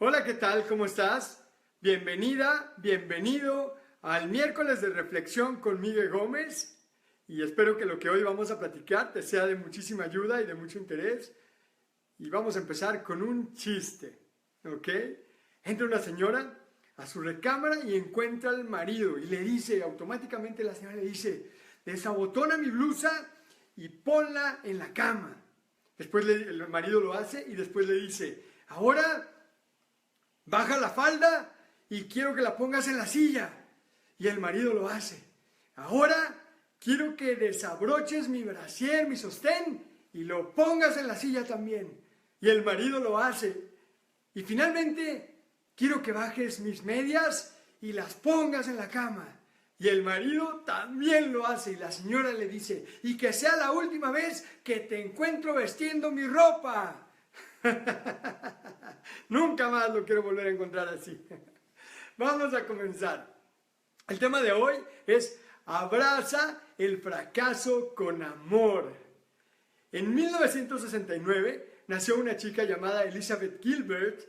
Hola, ¿qué tal? ¿Cómo estás? Bienvenida, bienvenido al miércoles de reflexión con Miguel Gómez y espero que lo que hoy vamos a platicar te sea de muchísima ayuda y de mucho interés. Y vamos a empezar con un chiste, ¿ok? Entra una señora a su recámara y encuentra al marido y le dice, automáticamente la señora le dice, desabotona mi blusa y ponla en la cama. Después el marido lo hace y después le dice, ahora baja la falda y quiero que la pongas en la silla. Y el marido lo hace. Ahora quiero que desabroches mi brasier, mi sostén y lo pongas en la silla también. Y el marido lo hace. Y finalmente quiero que bajes mis medias y las pongas en la cama. Y el marido también lo hace. Y la señora le dice, y que sea la última vez que te encuentro vestiendo mi ropa. Nunca más lo quiero volver a encontrar así. Vamos a comenzar. El tema de hoy es abraza el fracaso con amor. En 1969 nació una chica llamada Elizabeth Gilbert.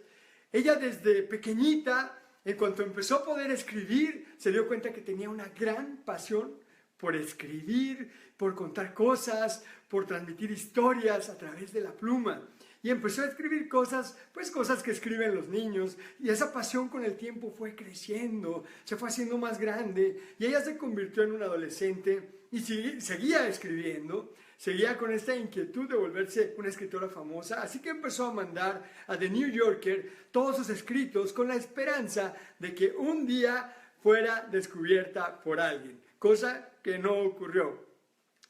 Ella desde pequeñita, en cuanto empezó a poder escribir, se dio cuenta que tenía una gran pasión por escribir, por contar cosas, por transmitir historias a través de la pluma. Y empezó a escribir cosas, pues cosas que escriben los niños. Y esa pasión con el tiempo fue creciendo, se fue haciendo más grande. Y ella se convirtió en una adolescente y seguía escribiendo. Seguía con esta inquietud de volverse una escritora famosa. Así que empezó a mandar a The New Yorker todos sus escritos con la esperanza de que un día fuera descubierta por alguien. Cosa que no ocurrió.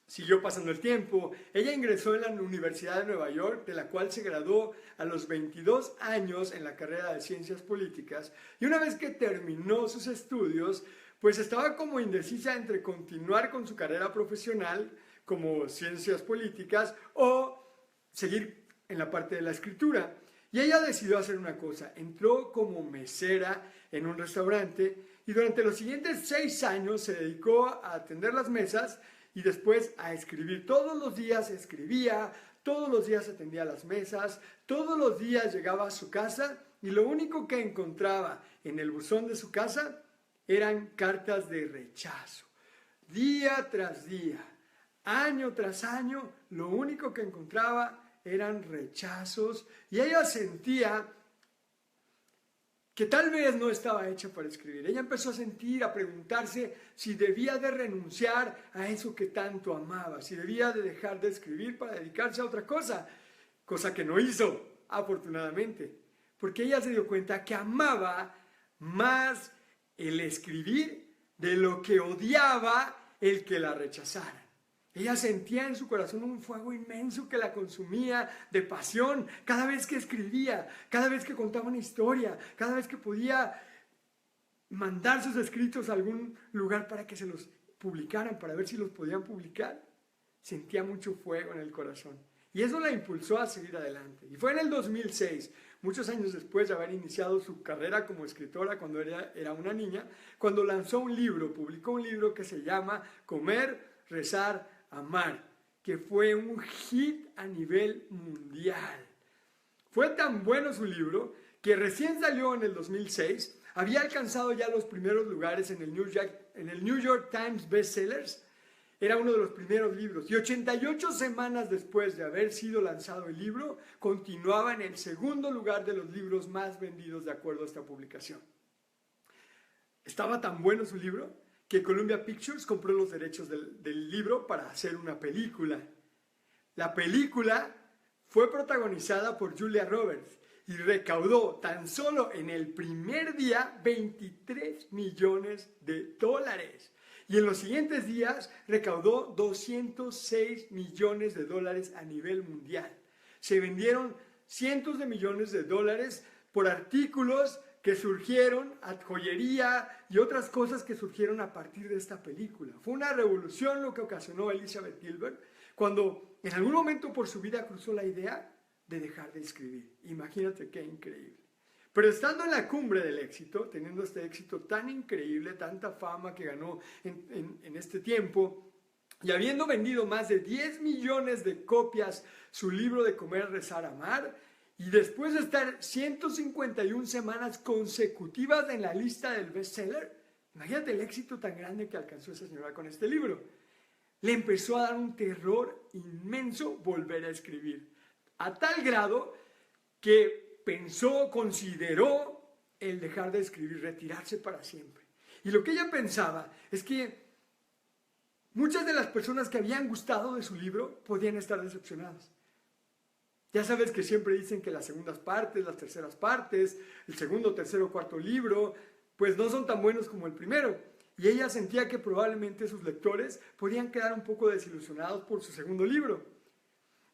Siguió pasando el tiempo. Ella ingresó en la Universidad de Nueva York, de la cual se graduó a los 22 años en la carrera de Ciencias Políticas. Y una vez que terminó sus estudios, pues estaba como indecisa entre continuar con su carrera profesional como Ciencias Políticas o seguir en la parte de la escritura. Y ella decidió hacer una cosa. Entró como mesera en un restaurante y durante los siguientes 6 años se dedicó a atender las mesas y después a escribir. Todos los días escribía, todos los días atendía las mesas, todos los días llegaba a su casa y lo único que encontraba en el buzón de su casa eran cartas de rechazo. Día tras día, año tras año, lo único que encontraba eran rechazos y ella sentía que tal vez no estaba hecha para escribir. Ella empezó a sentir, a preguntarse si debía de renunciar a eso que tanto amaba, si debía de dejar de escribir para dedicarse a otra cosa, cosa que no hizo, afortunadamente, porque ella se dio cuenta que amaba más el escribir de lo que odiaba el que la rechazaran. Ella sentía en su corazón un fuego inmenso que la consumía de pasión cada vez que escribía, cada vez que contaba una historia, cada vez que podía mandar sus escritos a algún lugar para que se los publicaran, para ver si los podían publicar. Sentía mucho fuego en el corazón. Y eso la impulsó a seguir adelante. Y fue en el 2006, muchos años después de haber iniciado su carrera como escritora cuando era una niña, cuando lanzó un libro, publicó un libro que se llama Comer, Rezar, Amar, que fue un hit a nivel mundial. Fue tan bueno su libro que recién salió en el 2006, había alcanzado ya los primeros lugares en el New York Times Bestsellers, era uno de los primeros libros, y 88 semanas después de haber sido lanzado el libro, continuaba en el segundo lugar de los libros más vendidos de acuerdo a esta publicación. Estaba tan bueno su libro que Columbia Pictures compró los derechos del libro para hacer una película. La película fue protagonizada por Julia Roberts y recaudó tan solo en el primer día $23 millones. Y en los siguientes días recaudó $206 millones a nivel mundial. Se vendieron cientos de millones de dólares por artículos que surgieron, joyería y otras cosas que surgieron a partir de esta película. Fue una revolución lo que ocasionó Elizabeth Gilbert cuando en algún momento por su vida cruzó la idea de dejar de escribir. Imagínate qué increíble. Pero estando en la cumbre del éxito, teniendo este éxito tan increíble, tanta fama que ganó en este tiempo, y habiendo vendido más de 10 millones de copias su libro de Comer, Rezar, Amar, Y después de estar 151 semanas consecutivas en la lista del bestseller, imagínate el éxito tan grande que alcanzó esa señora con este libro. Le empezó a dar un terror inmenso volver a escribir, a tal grado que consideró el dejar de escribir, retirarse para siempre. Y lo que ella pensaba es que muchas de las personas que habían gustado de su libro podían estar decepcionadas. Ya sabes que siempre dicen que las segundas partes, las terceras partes, el segundo, tercero, cuarto libro, pues no son tan buenos como el primero. Y ella sentía que probablemente sus lectores podían quedar un poco desilusionados por su segundo libro.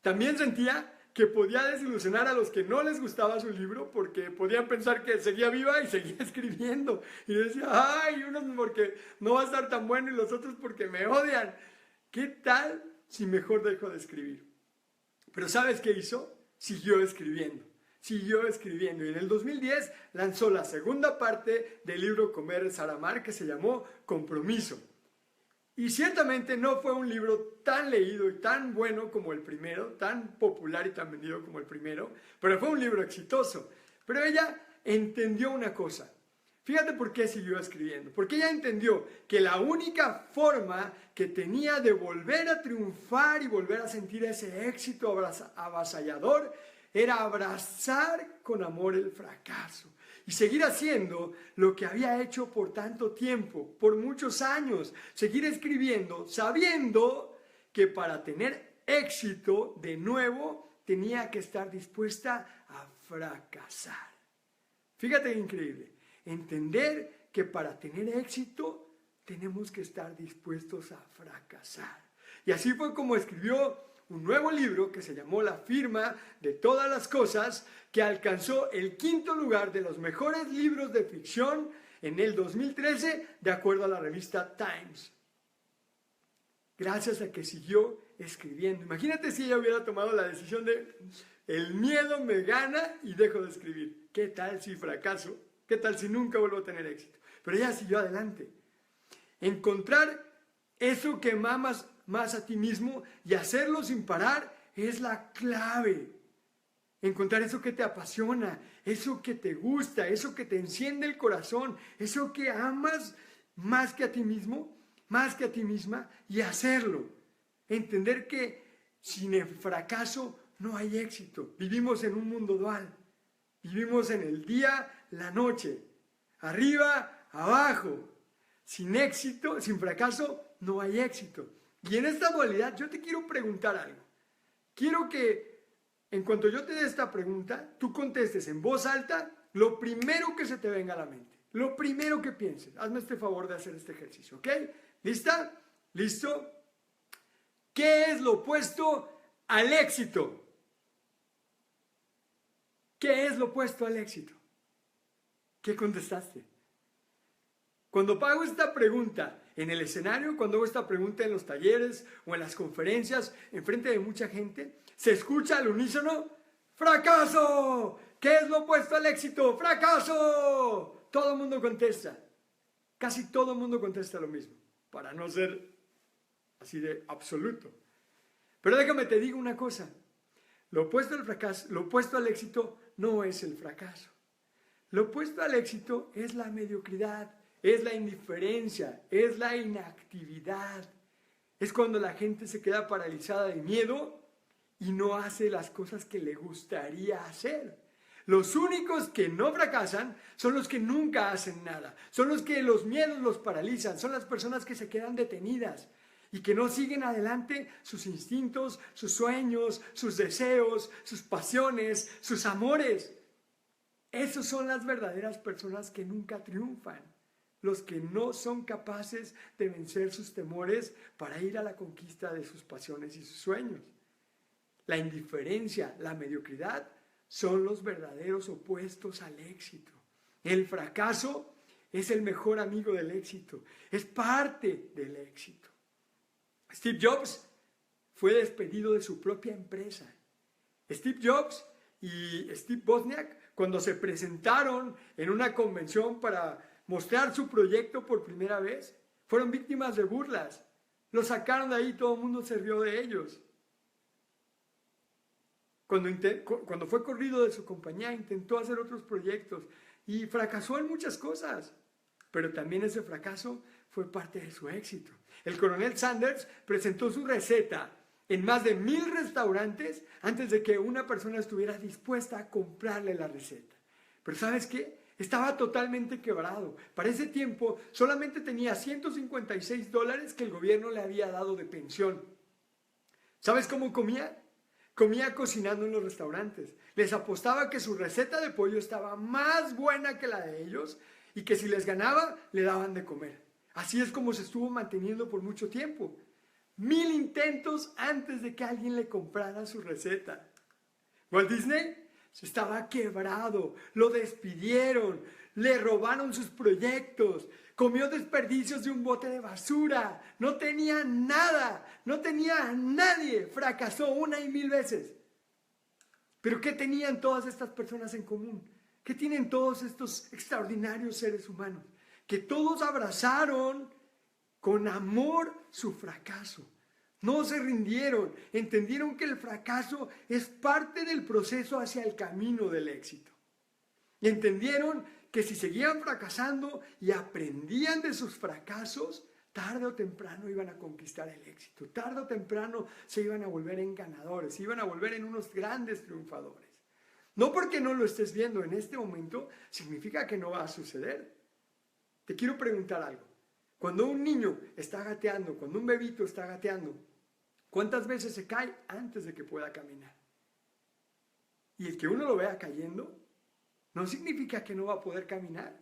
También sentía que podía desilusionar a los que no les gustaba su libro porque podían pensar que seguía viva y seguía escribiendo. Y decía, ay, unos porque no va a estar tan bueno y los otros porque me odian. ¿Qué tal si mejor dejo de escribir? Pero ¿sabes qué hizo? Siguió escribiendo. Y en el 2010 lanzó la segunda parte del libro Comer es Amar, que se llamó Compromiso. Y ciertamente no fue un libro tan leído y tan bueno como el primero, tan popular y tan vendido como el primero, pero fue un libro exitoso. Pero ella entendió una cosa. Fíjate por qué siguió escribiendo. Porque ella entendió que la única forma que tenía de volver a triunfar y volver a sentir ese éxito avasallador era abrazar con amor el fracaso y seguir haciendo lo que había hecho por tanto tiempo, por muchos años, seguir escribiendo, sabiendo que para tener éxito de nuevo tenía que estar dispuesta a fracasar. Fíjate qué increíble, entender que para tener éxito tenemos que estar dispuestos a fracasar. Y así fue como escribió un nuevo libro que se llamó La firma de todas las cosas, que alcanzó el 5º lugar de los mejores libros de ficción en el 2013, de acuerdo a la revista Times. Gracias a que siguió escribiendo. Imagínate si ella hubiera tomado la decisión de el miedo me gana y dejo de escribir. ¿Qué tal si fracaso? ¿Qué tal si nunca vuelvo a tener éxito? Pero ella siguió adelante. Encontrar eso que amas más a ti mismo y hacerlo sin parar es la clave. Encontrar eso que te apasiona, eso que te gusta, eso que te enciende el corazón, eso que amas más que a ti mismo, más que a ti misma, y hacerlo. Entender que sin el fracaso no hay éxito. Vivimos en un mundo dual. Vivimos en el día, la noche, arriba, abajo. Sin éxito, sin fracaso, no hay éxito. Y en esta dualidad yo te quiero preguntar algo. Quiero que en cuanto yo te dé esta pregunta, tú contestes en voz alta lo primero que se te venga a la mente. Lo primero que pienses. Hazme este favor de hacer este ejercicio, ¿ok? ¿Lista? ¿Listo? ¿Qué es lo opuesto al éxito? ¿Qué es lo opuesto al éxito? ¿Qué contestaste? Cuando hago esta pregunta en el escenario, cuando hago esta pregunta en los talleres o en las conferencias, en frente de mucha gente, se escucha al unísono, ¡fracaso! ¿Qué es lo opuesto al éxito? ¡Fracaso! Todo el mundo contesta. Casi todo el mundo contesta lo mismo, para no ser así de absoluto. Pero déjame te digo una cosa. Lo opuesto al fracaso, lo opuesto al éxito no es el fracaso. Lo opuesto al éxito es la mediocridad. Es la indiferencia, es la inactividad. Es cuando la gente se queda paralizada de miedo y no hace las cosas que le gustaría hacer. Los únicos que no fracasan son los que nunca hacen nada. Son los que los miedos los paralizan. Son las personas que se quedan detenidas y que no siguen adelante sus instintos, sus sueños, sus deseos, sus pasiones, sus amores. Esas son las verdaderas personas que nunca triunfan. Los que no son capaces de vencer sus temores para ir a la conquista de sus pasiones y sus sueños. La indiferencia, la mediocridad son los verdaderos opuestos al éxito. El fracaso es el mejor amigo del éxito, es parte del éxito. Steve Jobs fue despedido de su propia empresa. Steve Jobs y Steve Wozniak, cuando se presentaron en una convención para mostrar su proyecto por primera vez, fueron víctimas de burlas. Lo sacaron de ahí, todo el mundo se rió de ellos. Cuando fue corrido de su compañía, intentó hacer otros proyectos y fracasó en muchas cosas. Pero también ese fracaso fue parte de su éxito. El coronel Sanders presentó su receta en más de 1000 restaurantes antes de que una persona estuviera dispuesta a comprarle la receta. Pero ¿sabes qué? Estaba totalmente quebrado. Para ese tiempo solamente tenía $156 que el gobierno le había dado de pensión. ¿Sabes cómo comía? Comía cocinando en los restaurantes. Les apostaba que su receta de pollo estaba más buena que la de ellos y que si les ganaba, le daban de comer. Así es como se estuvo manteniendo por mucho tiempo. 1000 intentos antes de que alguien le comprara su receta. Walt Disney estaba quebrado, lo despidieron, le robaron sus proyectos, comió desperdicios de un bote de basura, no tenía nada, no tenía a nadie, fracasó 1 y 1000 veces. Pero ¿qué tenían todas estas personas en común? ¿Qué tienen todos estos extraordinarios seres humanos? Que todos abrazaron con amor su fracaso. No se rindieron, entendieron que el fracaso es parte del proceso hacia el camino del éxito. Y entendieron que si seguían fracasando y aprendían de sus fracasos, tarde o temprano iban a conquistar el éxito. Tarde o temprano se iban a volver en ganadores, se iban a volver en unos grandes triunfadores. No porque no lo estés viendo en este momento, significa que no va a suceder. Te quiero preguntar algo. Cuando un niño está gateando, cuando un bebito está gateando, ¿cuántas veces se cae antes de que pueda caminar? Y el que uno lo vea cayendo, no significa que no va a poder caminar.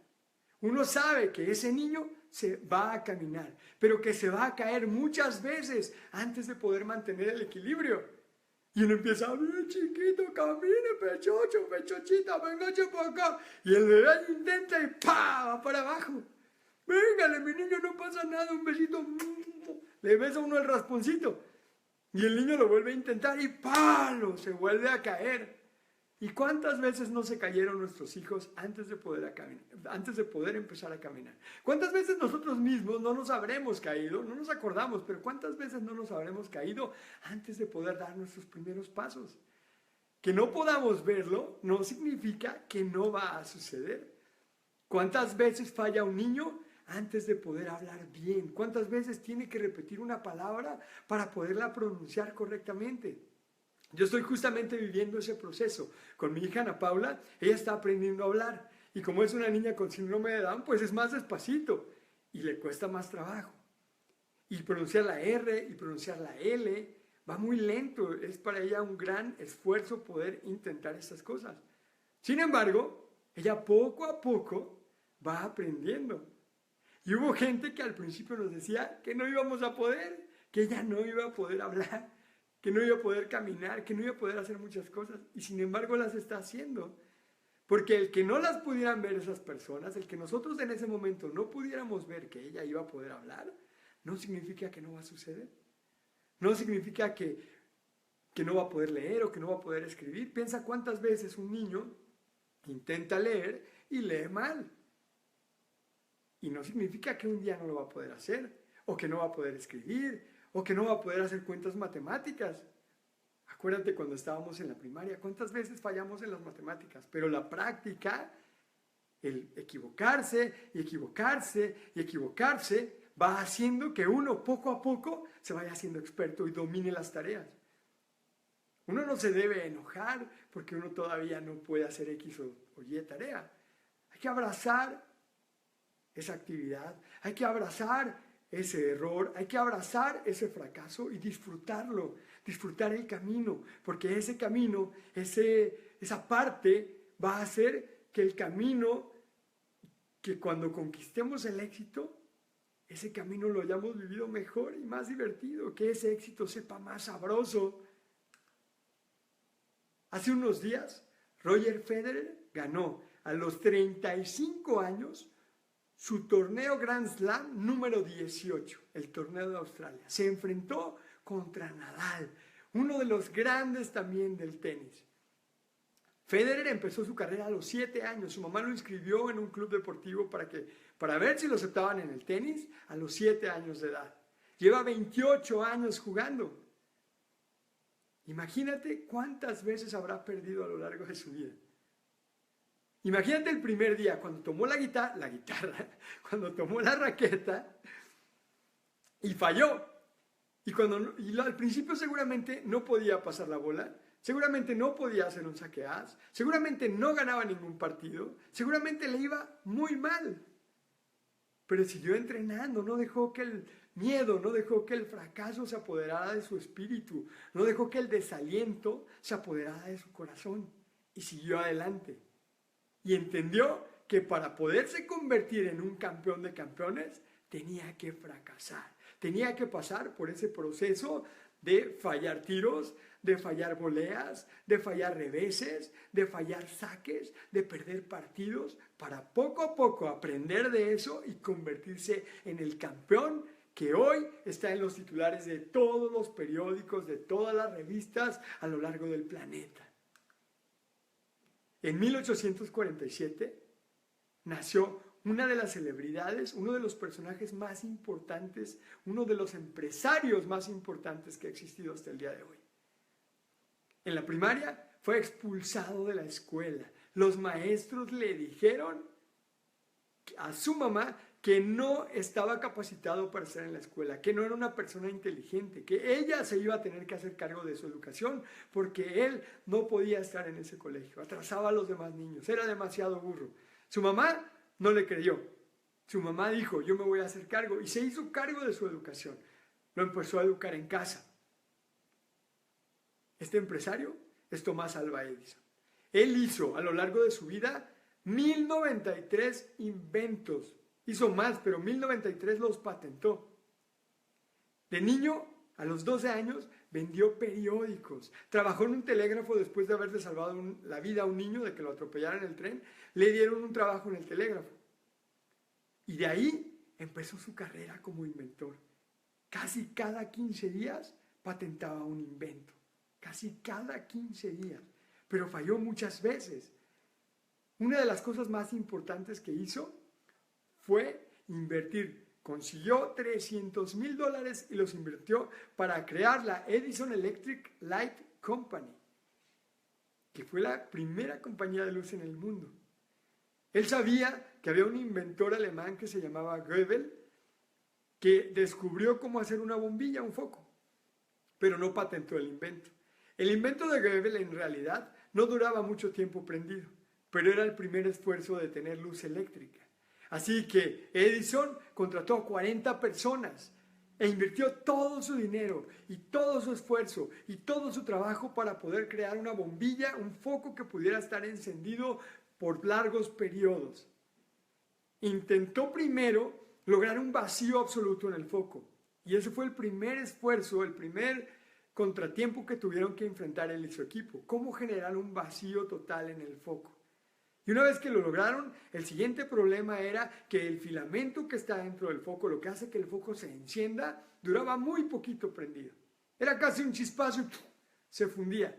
Uno sabe que ese niño se va a caminar, pero que se va a caer muchas veces antes de poder mantener el equilibrio. Y uno empieza, bien chiquito, camine, pechocho, pechochita, véngase para acá. Y el bebé intenta y ¡pah! Va para abajo. Véngale, mi niño, no pasa nada, un besito. Le besa uno el rasponcito. Y el niño lo vuelve a intentar y ¡palo! Se vuelve a caer. ¿Y cuántas veces no se cayeron nuestros hijos antes de poder empezar a caminar? ¿Cuántas veces nosotros mismos no nos habremos caído? No nos acordamos, pero ¿cuántas veces no nos habremos caído antes de poder dar nuestros primeros pasos? Que no podamos verlo no significa que no va a suceder. ¿Cuántas veces falla un niño antes de poder hablar bien? ¿Cuántas veces tiene que repetir una palabra para poderla pronunciar correctamente? Yo estoy justamente viviendo ese proceso. Con mi hija Ana Paula, ella está aprendiendo a hablar. Y como es una niña con síndrome de Down, pues es más despacito. Y le cuesta más trabajo. Y pronunciar la R y pronunciar la L va muy lento. Es para ella un gran esfuerzo poder intentar estas cosas. Sin embargo, ella poco a poco va aprendiendo. Y hubo gente que al principio nos decía que no íbamos a poder, que ella no iba a poder hablar, que no iba a poder caminar, que no iba a poder hacer muchas cosas, y sin embargo las está haciendo. Porque el que no las pudieran ver esas personas, el que nosotros en ese momento no pudiéramos ver que ella iba a poder hablar, no significa que no va a suceder. No significa que no va a poder leer o que no va a poder escribir. Piensa cuántas veces un niño intenta leer y lee mal. Y no significa que un día no lo va a poder hacer, o que no va a poder escribir, o que no va a poder hacer cuentas matemáticas. Acuérdate cuando estábamos en la primaria, cuántas veces fallamos en las matemáticas, pero la práctica, el equivocarse y equivocarse y equivocarse, va haciendo que uno poco a poco se vaya haciendo experto y domine las tareas. Uno no se debe enojar porque uno todavía no puede hacer X o Y tarea. Hay que abrazar esa actividad, hay que abrazar ese error, hay que abrazar ese fracaso y disfrutarlo, disfrutar el camino, porque ese camino, esa parte va a hacer que el camino, que cuando conquistemos el éxito, ese camino lo hayamos vivido mejor y más divertido, que ese éxito sepa más sabroso. Hace unos días, Roger Federer ganó a los 35 años su torneo Grand Slam número 18, el torneo de Australia. Se enfrentó contra Nadal, uno de los grandes también del tenis. Federer empezó su carrera a los 7 años. Su mamá lo inscribió en un club deportivo para ver si lo aceptaban en el tenis a los 7 años de edad. Lleva 28 años jugando. Imagínate cuántas veces habrá perdido a lo largo de su vida. Imagínate el primer día cuando tomó la guitarra, cuando tomó la raqueta y falló. Al principio seguramente no podía pasar la bola, seguramente no podía hacer un saque-as, seguramente no ganaba ningún partido, seguramente le iba muy mal. Pero siguió entrenando, no dejó que el miedo, no dejó que el fracaso se apoderara de su espíritu, no dejó que el desaliento se apoderara de su corazón y siguió adelante. Y entendió que para poderse convertir en un campeón de campeones tenía que fracasar, tenía que pasar por ese proceso de fallar tiros, de fallar voleas, de fallar reveses, de fallar saques, de perder partidos, para poco a poco aprender de eso y convertirse en el campeón que hoy está en los titulares de todos los periódicos, de todas las revistas a lo largo del planeta. En 1847 nació una de las celebridades, uno de los personajes más importantes, uno de los empresarios más importantes que ha existido hasta el día de hoy. En la primaria fue expulsado de la escuela. Los maestros le dijeron a su mamá que no estaba capacitado para estar en la escuela, que no era una persona inteligente, que ella se iba a tener que hacer cargo de su educación porque él no podía estar en ese colegio, atrasaba a los demás niños, era demasiado burro. Su mamá no le creyó. Su mamá dijo, yo me voy a hacer cargo, y se hizo cargo de su educación. Lo empezó a educar en casa. Este empresario es Thomas Alva Edison. Él hizo a lo largo de su vida 1093 inventos. Hizo más, pero 1093 los patentó. De niño, a los 12 años, vendió periódicos. Trabajó en un telégrafo después de haberle salvado la vida a un niño de que lo atropellara en el tren. Le dieron un trabajo en el telégrafo. Y de ahí empezó su carrera como inventor. Casi cada 15 días patentaba un invento. Casi cada 15 días. Pero falló muchas veces. Una de las cosas más importantes que hizo fue invertir. Consiguió $300,000 y los invirtió para crear la Edison Electric Light Company, que fue la primera compañía de luz en el mundo. Él sabía que había un inventor alemán que se llamaba Goebel, que descubrió cómo hacer una bombilla, un foco, pero no patentó el invento. El invento de Goebel en realidad no duraba mucho tiempo prendido, pero era el primer esfuerzo de tener luz eléctrica. Así que Edison contrató a 40 personas e invirtió todo su dinero y todo su esfuerzo y todo su trabajo para poder crear una bombilla, un foco que pudiera estar encendido por largos periodos. Intentó primero lograr un vacío absoluto en el foco, y ese fue el primer esfuerzo, el primer contratiempo que tuvieron que enfrentar él y su equipo. ¿Cómo generar un vacío total en el foco? Y una vez que lo lograron, el siguiente problema era que el filamento que está dentro del foco, lo que hace que el foco se encienda, duraba muy poquito prendido. Era casi un chispazo y se fundía.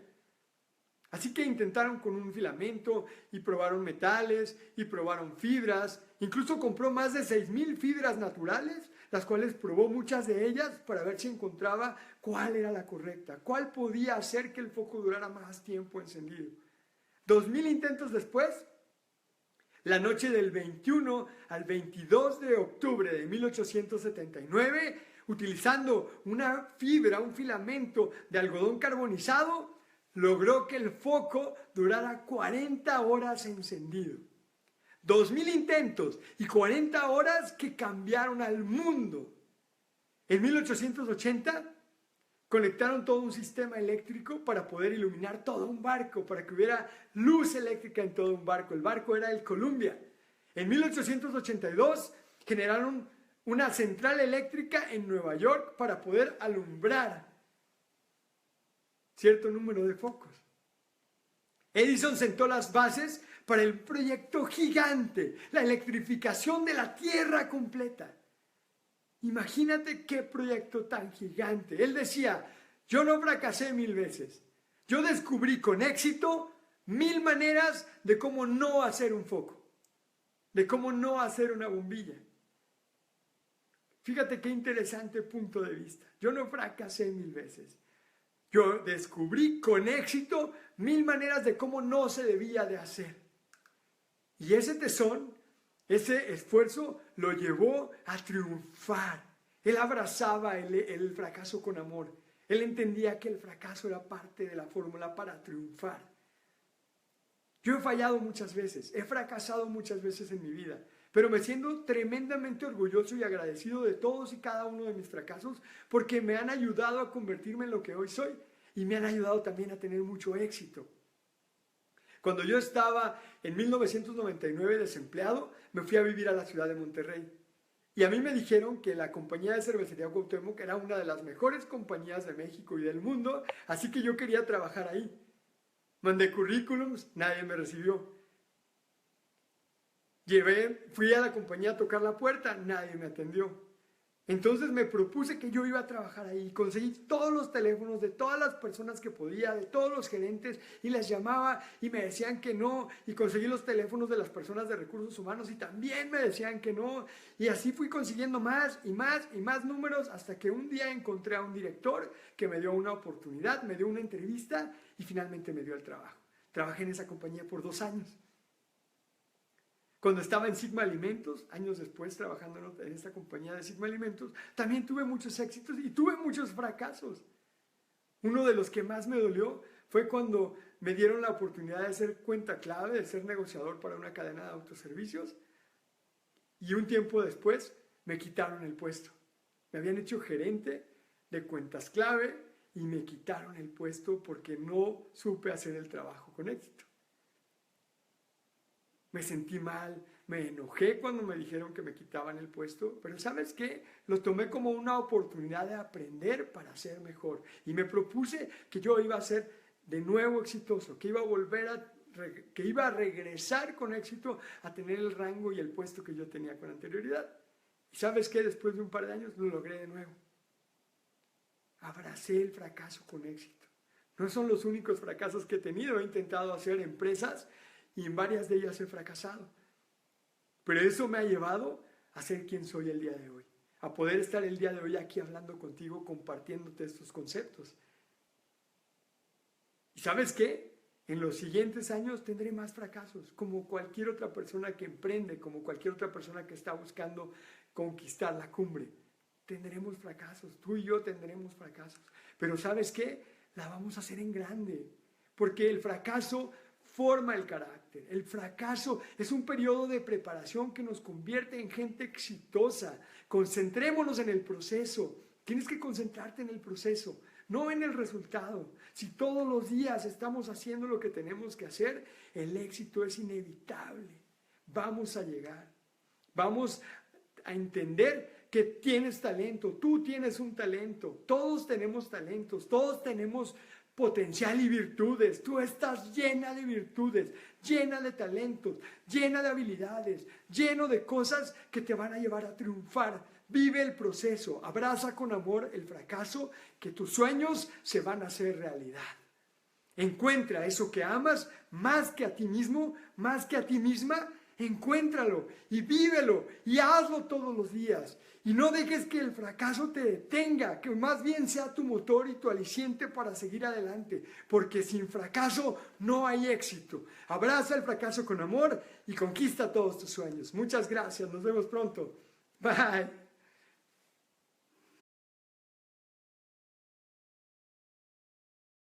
Así que intentaron con un filamento y probaron metales y probaron fibras. Incluso compró más de 6,000 fibras naturales, las cuales probó muchas de ellas para ver si encontraba cuál era la correcta, cuál podía hacer que el foco durara más tiempo encendido. 2,000 intentos después, la noche del 21 al 22 de octubre de 1879, utilizando una fibra, un filamento de algodón carbonizado, logró que el foco durara 40 horas encendido. 2,000 intentos y 40 horas que cambiaron al mundo. En 1880 conectaron todo un sistema eléctrico para poder iluminar todo un barco, para que hubiera luz eléctrica en todo un barco. El barco era el Columbia. En 1882 generaron una central eléctrica en Nueva York para poder alumbrar cierto número de focos. Edison sentó las bases para el proyecto gigante, la electrificación de la Tierra completa. Imagínate qué proyecto tan gigante. Él decía, yo no fracasé 1000 veces. Yo descubrí con éxito 1000 maneras de cómo no hacer un foco, de cómo no hacer una bombilla. Fíjate qué interesante punto de vista. Yo no fracasé 1000 veces. Yo descubrí con éxito 1000 maneras de cómo no se debía de hacer. Y ese tesón, ese esfuerzo lo llevó a triunfar. Él abrazaba el fracaso con amor. Él entendía que el fracaso era parte de la fórmula para triunfar. Yo he fallado muchas veces, he fracasado muchas veces en mi vida, pero me siento tremendamente orgulloso y agradecido de todos y cada uno de mis fracasos porque me han ayudado a convertirme en lo que hoy soy y me han ayudado también a tener mucho éxito. Cuando yo estaba en 1999 desempleado, me fui a vivir a la ciudad de Monterrey. Y a mí me dijeron que la compañía de cervecería Cuauhtémoc era una de las mejores compañías de México y del mundo, así que yo quería trabajar ahí. Mandé currículums, nadie me recibió. Fui a la compañía a tocar la puerta, nadie me atendió. Entonces me propuse que yo iba a trabajar ahí. Conseguí todos los teléfonos de todas las personas que podía, de todos los gerentes, y les llamaba y me decían que no. Y conseguí los teléfonos de las personas de recursos humanos y también me decían que no. Y así fui consiguiendo más y más y más números hasta que un día encontré a un director que me dio una oportunidad, me dio una entrevista y finalmente me dio el trabajo. Trabajé en esa compañía por 2 años. Cuando estaba en Sigma Alimentos, años después trabajando en esta compañía de Sigma Alimentos, también tuve muchos éxitos y tuve muchos fracasos. Uno de los que más me dolió fue cuando me dieron la oportunidad de ser cuenta clave, de ser negociador para una cadena de autoservicios, y un tiempo después me quitaron el puesto. Me habían hecho gerente de cuentas clave y me quitaron el puesto porque no supe hacer el trabajo con éxito. Me sentí mal, me enojé cuando me dijeron que me quitaban el puesto, pero ¿sabes qué? Lo tomé como una oportunidad de aprender para ser mejor. Y me propuse que yo iba a ser de nuevo exitoso, que iba a regresar con éxito a tener el rango y el puesto que yo tenía con anterioridad. ¿Y sabes qué? Después de un par de años lo logré de nuevo. Abracé el fracaso con éxito. No son los únicos fracasos que he tenido. He intentado hacer empresas y en varias de ellas he fracasado. Pero eso me ha llevado a ser quien soy el día de hoy, a poder estar el día de hoy aquí hablando contigo, compartiéndote estos conceptos. ¿Y sabes qué? En los siguientes años tendré más fracasos, como cualquier otra persona que emprende, como cualquier otra persona que está buscando conquistar la cumbre. Tendremos fracasos, tú y yo tendremos fracasos. Pero ¿sabes qué? La vamos a hacer en grande, porque el fracaso forma el carácter. El fracaso es un periodo de preparación que nos convierte en gente exitosa. Concentrémonos en el proceso. Tienes que concentrarte en el proceso, no en el resultado. Si todos los días estamos haciendo lo que tenemos que hacer, el éxito es inevitable. Vamos a llegar. Vamos a entender que tienes talento. Tú tienes un talento. Todos tenemos talentos. Todos tenemos potencial y virtudes. Tú estás llena de virtudes, llena de talentos, llena de habilidades, lleno de cosas que te van a llevar a triunfar. Vive el proceso, abraza con amor el fracaso, que tus sueños se van a hacer realidad. Encuentra eso que amas más que a ti mismo, más que a ti misma. Encuéntralo y vívelo y hazlo todos los días. Y no dejes que el fracaso te detenga, que más bien sea tu motor y tu aliciente para seguir adelante, porque sin fracaso no hay éxito. Abraza el fracaso con amor y conquista todos tus sueños. Muchas gracias, nos vemos pronto. Bye.